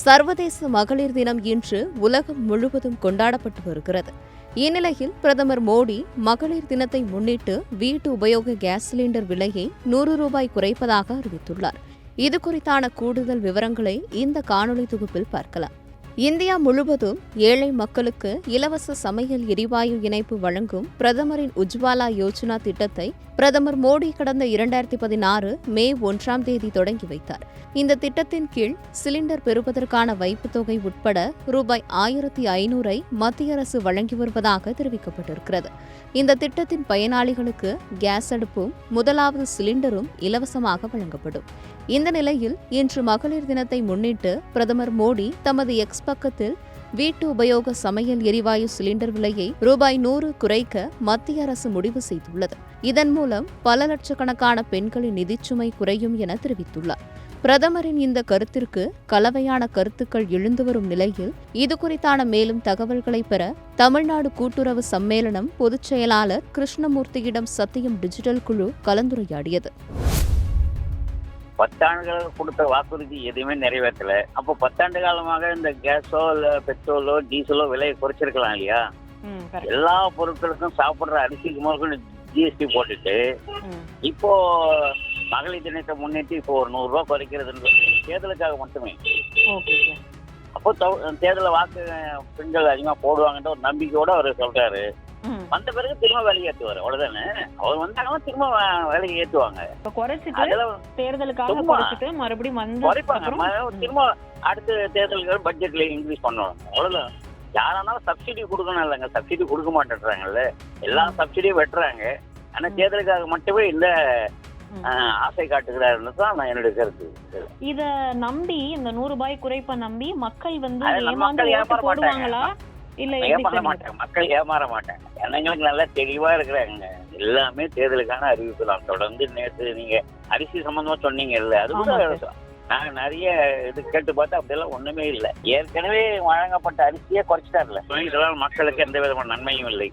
சர்வதேச மகளிர் தினம் இன்று உலகம் முழுவதும் கொண்டாடப்பட்டு வருகிறது. இந்நிலையில் பிரதமர் மோடி மகளிர் தினத்தை முன்னிட்டு வீட்டு உபயோக கேஸ் சிலிண்டர் விலையை ₹100 குறைப்பதாக அறிவித்துள்ளார். இதுகுறித்தான கூடுதல் விவரங்களை இந்த காணொலி தொகுப்பில் பார்க்கலாம். இந்தியா முழுவதும் ஏழை மக்களுக்கு இலவச சமையல் எரிவாயு இணைப்பு வழங்கும் பிரதமரின் உஜ்வாலா யோஜனா திட்டத்தை பிரதமர் மோடி கடந்த 2016 மே 1 தொடங்கி வைத்தார். இந்த திட்டத்தின் கீழ் சிலிண்டர் பெறுவதற்கான வைப்புத் தொகை உட்பட ₹1500 மத்திய அரசு வழங்கி வருவதாக தெரிவிக்கப்பட்டிருக்கிறது. இந்த திட்டத்தின் பயனாளிகளுக்கு கேஸ் அடுப்பும் முதலாவது சிலிண்டரும் இலவசமாக வழங்கப்படும். இந்த நிலையில் இன்று மகளிர் தினத்தை முன்னிட்டு பிரதமர் மோடி தமது எக்ஸ் பக்கத்தில் வீட்டு உபயோக சமையல் எரிவாயு சிலிண்டர் விலையை ₹100 குறைக்க மத்திய அரசு முடிவு செய்துள்ளது. இதன் மூலம் பல லட்சக்கணக்கான பெண்களின் நிதிச்சுமை குறையும் என தெரிவித்துள்ளார். பிரதமரின் இந்த கருத்திற்கு கலவையான கருத்துக்கள் எழுந்து வரும் நிலையில் இதுகுறித்தான மேலும் தகவல்களை பெற தமிழ்நாடு கூட்டுறவு சம்மேளனம் பொதுச் செயலாளர் கிருஷ்ணமூர்த்தியிடம் சத்தியம் டிஜிட்டல் குழு கலந்துரையாடியது. 10 ஆண்டுகள் கொடுத்த வாக்குறுதி எதுவுமே நிறைவேற்றல. அப்போ 10 ஆண்டு காலமாக இந்த கேஸோ இல்ல பெட்ரோலோ டீசலோ விலையை குறைச்சிருக்கலாம் இல்லையா? எல்லா பொருட்களுக்கும் சாப்பிடுற அரிசிக்கு முதல்ல ஜிஎஸ்டி போட்டுட்டு இப்போ மகளிர் தினத்தை முன்னிட்டு இப்போ ஒரு ₹100 குறைக்கிறதுன்றது தேர்தலுக்காக மட்டுமே. அப்போ தேர்தல வாக்கு பெண்கள் அதிகமா போடுவாங்கன்ற ஒரு நம்பிக்கையோட அவர் சொல்றாரு. வந்த பிறகு திரும்ப வேலைக்கு ஏற்றுவாரு, அவ்வளவுதானே. அவர் வந்தாங்கன்னா திரும்ப வேலைக்கு ஏற்றுவாங்க. திரும்ப அடுத்த தேர்தலுக்கு பட்ஜெட்ல இன்க்ரீஸ் பண்ணுவாங்க, அவ்வளவுதான். யாரானாலும் சப்சிடி கொடுக்கணும் இல்லைங்க, சப்சிடி கொடுக்க மாட்டேன்றாங்கல்ல. எல்லா சப்சிடியும் வெட்டுறாங்க. ஆனா தேர்தலுக்காக மட்டுமே இந்த ஆசை காட்டுகிறாருன்னு தான் நான் என்னுடைய கருத்து. இத நம்பி இந்த ₹100 குறைப்ப நம்பி மக்கள் ஏமாற போடுவாங்களா? ஏமாற மாட்டாங்க, மக்கள் ஏமாற மாட்டாங்க. எங்களுக்கு நல்லா தெளிவா இருக்கிறாங்க. எல்லாமே தேர்தலுக்கான அறிவிப்பு தான். தொடர்ந்து நேற்று நீங்க அரிசி சம்பந்தமா சொன்னீங்க இல்ல, அது கூட நாங்க நிறைய இது கேட்டு பார்த்தா அப்படியெல்லாம் ஒண்ணுமே இல்லை. ஏற்கனவே வழங்கப்பட்ட அரிசியே குறைச்சிட்டாருல. இதெல்லாம் மக்களுக்கு எந்த விதமான நன்மையும் இல்லை.